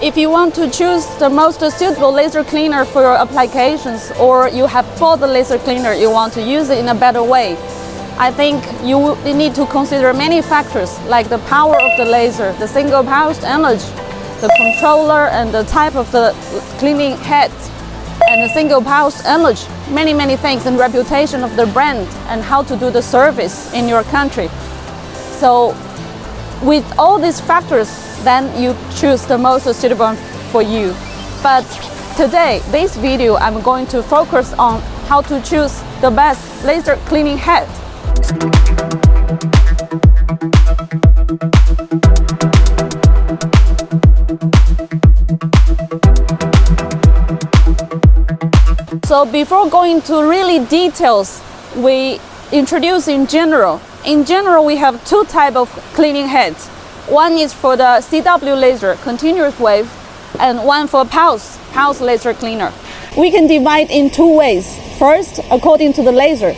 If you want to choose the most suitable laser cleaner for your applications, or you have bought the laser cleaner, you want to use it in a better way, I think you need to consider many factors like the power of the laser, the single pulse energy, the controller and the type of the cleaning head, and the single pulse energy, many things, and reputation of the brand and how to do the service in your country. So with all these factors, then you choose the most suitable for you. But today, this video, I'm going to focus on how to choose the best laser cleaning head. So before going to really details, we introduce in general. In general, we have two types of cleaning heads. One is for the CW laser, continuous wave, and one for pulse laser cleaner. We can divide in two ways. First, according to the laser.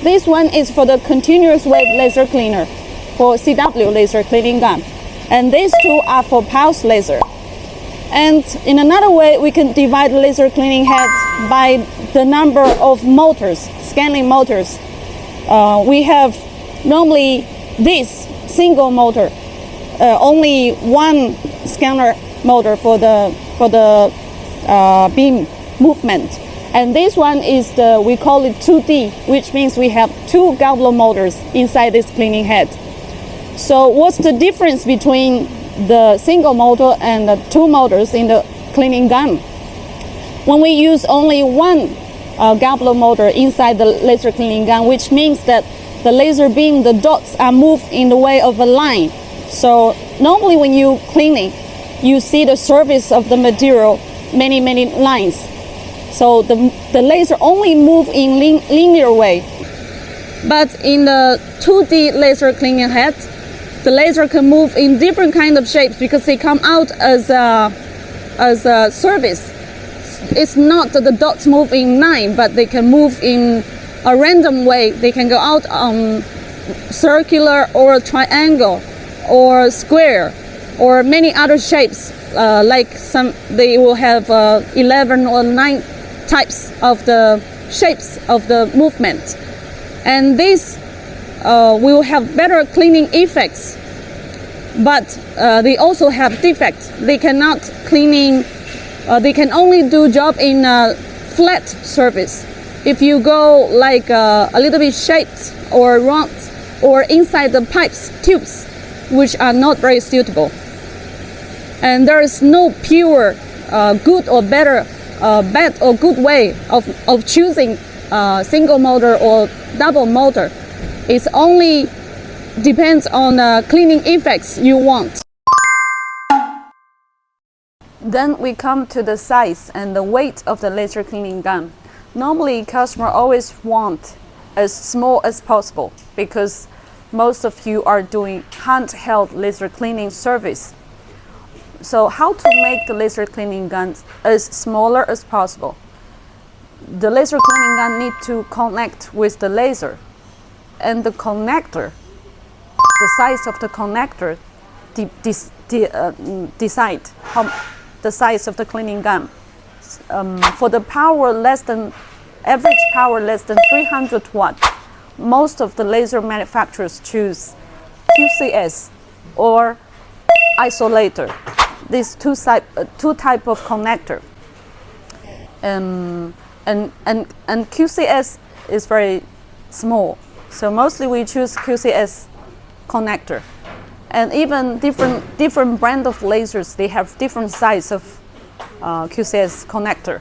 This one is for the continuous wave laser cleaner, for CW laser cleaning gun. And these two are for pulse laser. And in another way, we can divide laser cleaning heads by the number of motors, scanning motors. We have normally this single motor, only one scanner motor for the beam movement, and this one is we call it 2D, which means we have two galvano motors inside this cleaning head. So what's the difference between the single motor and the two motors in the cleaning gun? When we use only one galvano motor inside the laser cleaning gun, which means that the laser beam, the dots are moved in the way of a line. So normally when you cleaning, you see the surface of the material, many lines. So the laser only move in linear way. But in the 2D laser cleaning head, the laser can move in different kind of shapes because they come out as a surface. It's not that the dots move in line, but they can move in a random way. They can go out on circular or triangle or square or many other shapes, like they will have 11 or 9 types of the shapes of the movement, and this will have better cleaning effects, but they also have defects. They cannot cleaning, they can only do job in a flat surface. If you go like a little bit shaped or round or inside the pipes, tubes, which are not very suitable. And there is no pure good or better, bad or good way of choosing single motor or double motor. It only depends on the cleaning effects you want. Then we come to the size and the weight of the laser cleaning gun. Normally, customer always want as small as possible because most of you are doing handheld laser cleaning service. So how to make the laser cleaning gun as smaller as possible? The laser cleaning gun need to connect with the laser, and the connector, the size of the connector decide the size of the cleaning gun. For the power average power less than 300 watt, most of the laser manufacturers choose QCS or isolator. These two type of connector, and QCS is very small, so mostly we choose QCS connector. And even different brand of lasers, they have different size of QCS connector.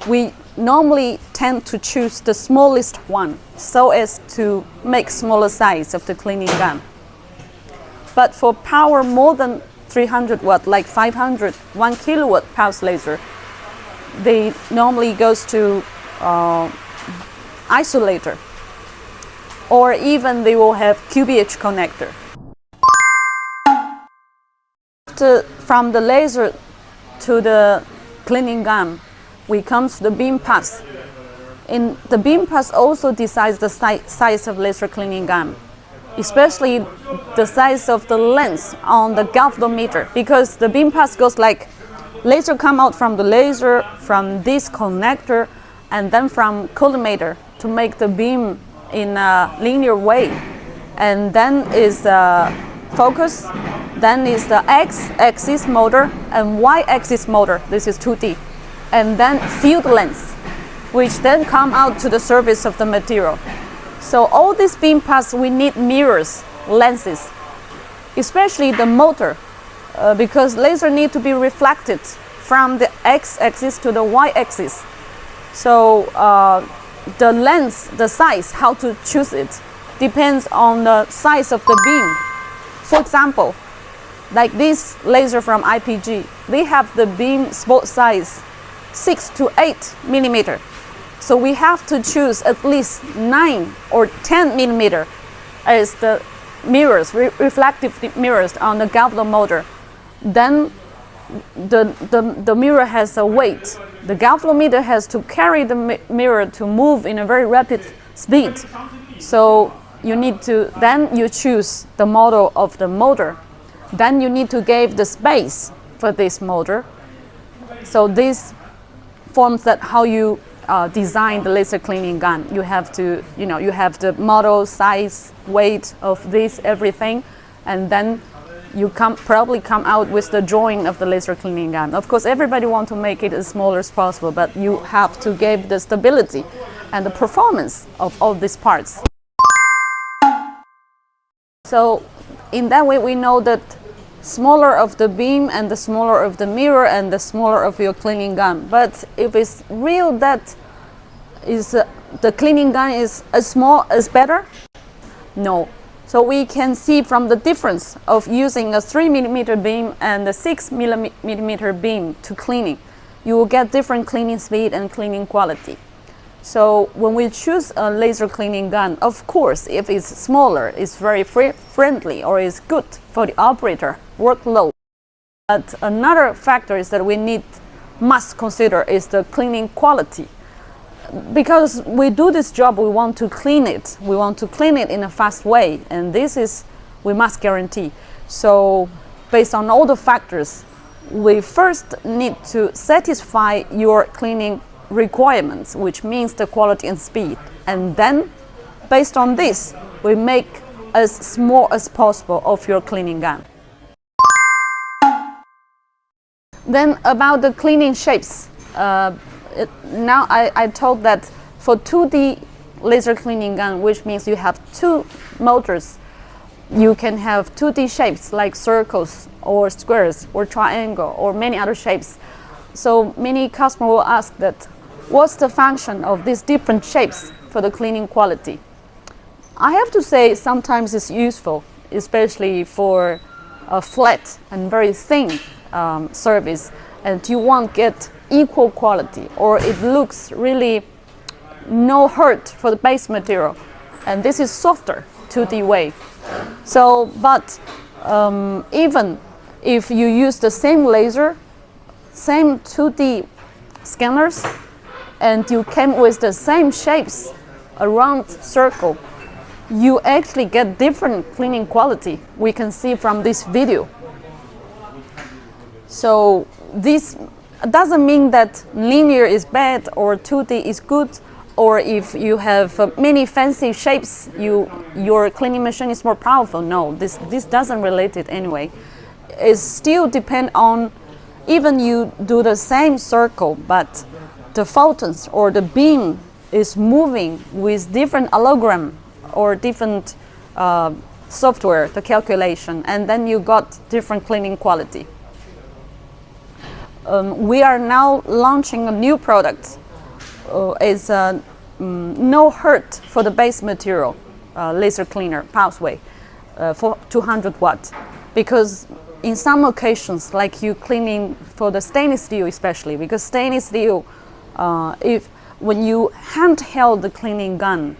We normally tend to choose the smallest one so as to make smaller size of the cleaning gun. But for power more than 300 watt, like 500, 1 kilowatt pulse laser, they normally goes to isolator, or even they will have QBH connector. From the laser to the cleaning gun, we come to the beam path. In the beam path also decides the size of laser cleaning gun, especially the size of the lens on the galvanometer, because the beam path goes like laser come out from the laser, from this connector, and then from collimator to make the beam in a linear way. And then is focus, then is the x-axis motor and y-axis motor. This is 2D. And then field length, which then come out to the surface of the material. So all these beam paths, we need mirrors, lenses, especially the motor, because laser need to be reflected from the x-axis to the y-axis. So the length, the size, how to choose it, depends on the size of the beam. For example, like this laser from IPG, they have the beam spot size 6 to 8 millimeter. So we have to choose at least 9 or 10 millimeter as the mirrors, reflective mirrors on the galvano motor. Then the mirror has a weight. The galvanometer has to carry the mirror to move in a very rapid speed. So you need to, then you choose the model of the motor. Then you need to give the space for this motor. So this forms that how you design the laser cleaning gun. You have to, you have the model, size, weight of this, everything, and then you probably come out with the drawing of the laser cleaning gun. Of course, everybody wants to make it as small as possible, but you have to give the stability and the performance of all these parts. So in that way, we know that smaller of the beam and the smaller of the mirror and the smaller of your cleaning gun. But if it's real that is the cleaning gun is as small as better, no. So we can see from the difference of using a 3 millimeter beam and a 6 millimeter beam to cleaning, you will get different cleaning speed and cleaning quality. So when we choose a laser cleaning gun, of course, if it's smaller, it's very friendly or is good for the operator workload. But another factor is that we must consider is the cleaning quality. Because we do this job, we want to clean it. We want to clean it in a fast way, and this is we must guarantee. So based on all the factors, we first need to satisfy your cleaning requirements, which means the quality and speed. And then, based on this, we make as small as possible of your cleaning gun. Then about the cleaning shapes. Now I told that for 2D laser cleaning gun, which means you have two motors, you can have 2D shapes like circles or squares or triangle or many other shapes. So many customers will ask that, what's the function of these different shapes for the cleaning quality? I have to say sometimes it's useful, especially for a flat and very thin surface, and you won't get equal quality, or it looks really no hurt for the base material, and this is softer 2D way. So, but even if you use the same laser, same 2D scanners, and you came with the same shapes around circle, you actually get different cleaning quality. We can see from this video. So this doesn't mean that linear is bad or 2D is good, or if you have many fancy shapes, your cleaning machine is more powerful. No, this doesn't relate it anyway. It still depends on, even you do the same circle, but the photons or the beam is moving with different allogram or different software, the calculation, and then you got different cleaning quality. We are now launching a new product. It's no hurt for the base material laser cleaner Pulseway for 200 watts, because in some occasions, like you cleaning for the stainless steel especially, because stainless steel, when you handheld the cleaning gun,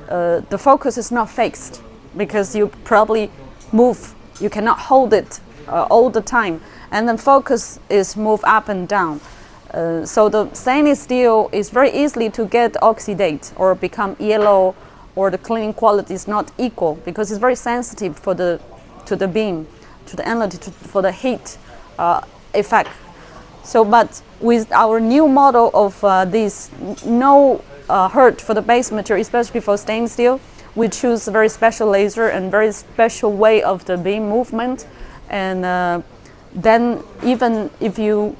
the focus is not fixed, because you probably move, you cannot hold it all the time, and then focus is moved up and down. So the stainless steel is very easily to get oxidate or become yellow, or the cleaning quality is not equal, because it's very sensitive to the beam, to the energy, for the heat effect. So, but with our new model of this no hurt for the base material, especially for stainless steel, we choose a very special laser and very special way of the beam movement. And then even if you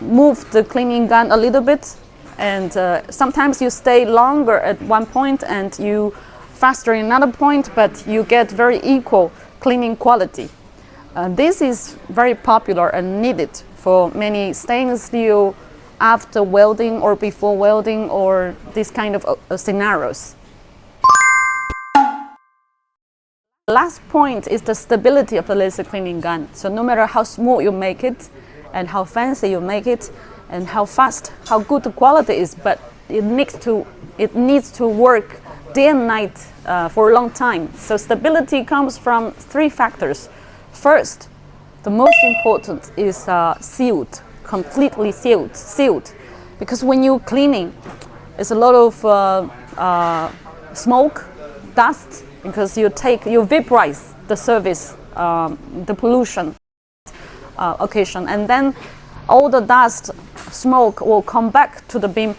move the cleaning gun a little bit, and sometimes you stay longer at one point and you faster in another point, but you get very equal cleaning quality. This is very popular and needed for many stainless steel after welding or before welding or this kind of scenarios. Last point is the stability of the laser cleaning gun. So no matter how smooth you make it and how fancy you make it and how fast, how good the quality is, but it needs to work day and night for a long time. So stability comes from three factors. First, the most important is sealed, completely sealed. Because when you're cleaning, it's a lot of smoke, dust, because you vaporize the surface, the pollution occasion, and then all the dust, smoke will come back to the beam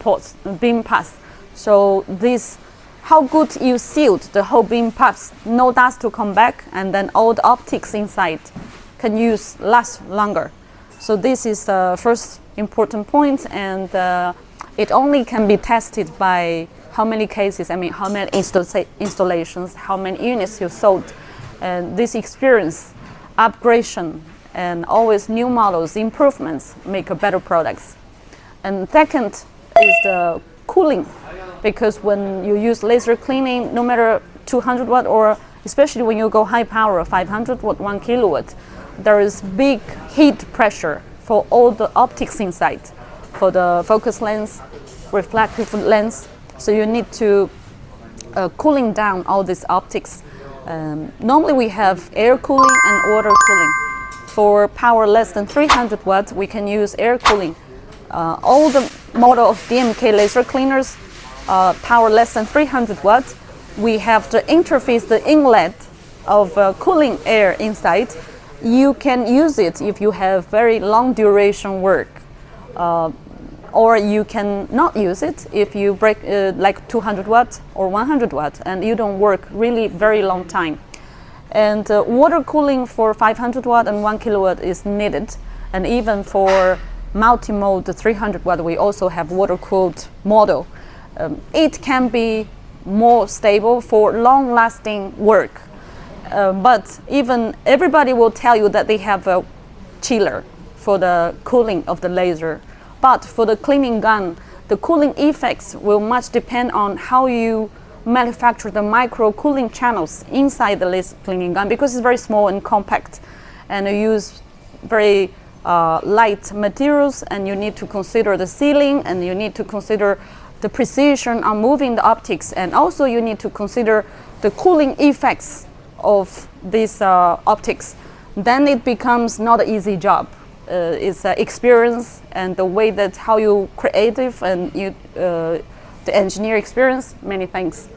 path. So this, how good you sealed the whole beam path, no dust to come back, and then all the optics inside can last longer. So this is the first important point, and it only can be tested by how many cases, how many installations, how many units you sold. And this experience, upgradation, and always new models, improvements make a better products. And second is the cooling, because when you use laser cleaning, no matter 200 watt or especially when you go high power, 500 watt, 1 kilowatt, there is big heat pressure for all the optics inside, for the focus lens, reflective lens. So you need to cooling down all these optics. Normally we have air cooling and water cooling. For power less than 300 watts, we can use air cooling. All the model of DMK laser cleaners, power less than 300 watts, we have the interface, the inlet of cooling air inside. You can use it if you have very long duration work. Or you can not use it if you break like 200 watts or 100 watts and you don't work really very long time. And water cooling for 500 watt and 1 kilowatt is needed. And even for multi-mode 300 watt, we also have water-cooled model. It can be more stable for long-lasting work. But even everybody will tell you that they have a chiller for the cooling of the laser. But for the cleaning gun, the cooling effects will much depend on how you manufacture the micro cooling channels inside the laser cleaning gun, because it's very small and compact, and you use very light materials, and you need to consider the sealing, and you need to consider the precision on moving the optics, and also you need to consider the cooling effects of these optics. Then it becomes not an easy job. It's experience and the way that how you creative and you the engineer experience many things.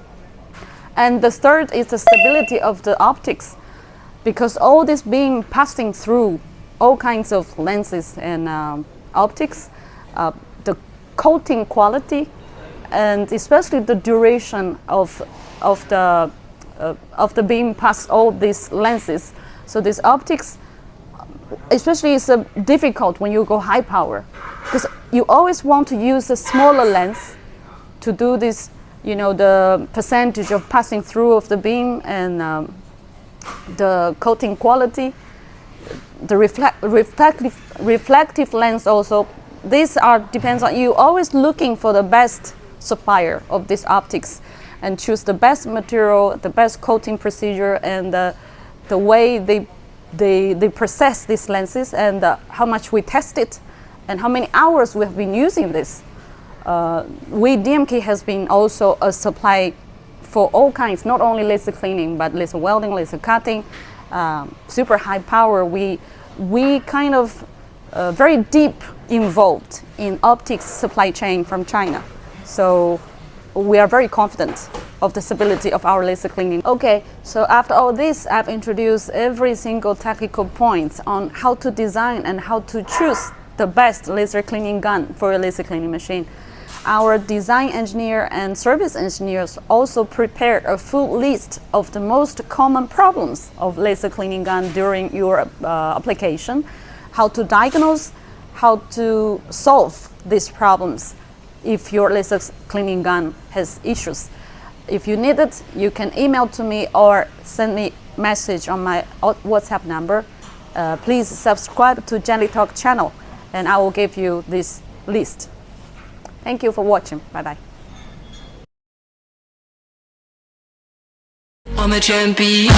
And the third is the stability of the optics, because all this being passing through all kinds of lenses and optics, the coating quality, and especially the duration of the beam past all these lenses. So these optics, especially it's difficult when you go high power, because you always want to use a smaller lens to do this, the percentage of passing through of the beam and the coating quality, the reflective lens also. These depends on you always looking for the best supplier of these optics and choose the best material, the best coating procedure, and the way they process these lenses, and how much we test it and how many hours we have been using this. DMK has been also a supply for all kinds, not only laser cleaning, but laser welding, laser cutting, super high power. We kind of very deep involved in optics supply chain from China. So we are very confident of the stability of our laser cleaning. Okay, so after all this, I've introduced every single technical point on how to design and how to choose the best laser cleaning gun for your laser cleaning machine. Our design engineer and service engineers also prepared a full list of the most common problems of laser cleaning gun during your application, how to diagnose, how to solve these problems if your laser cleaning gun has issues. If you need it, you can email to me or send me a message on my WhatsApp number. Please subscribe to Gently Talk channel and I will give you this list. Thank you for watching. Bye-bye. I'm a champion.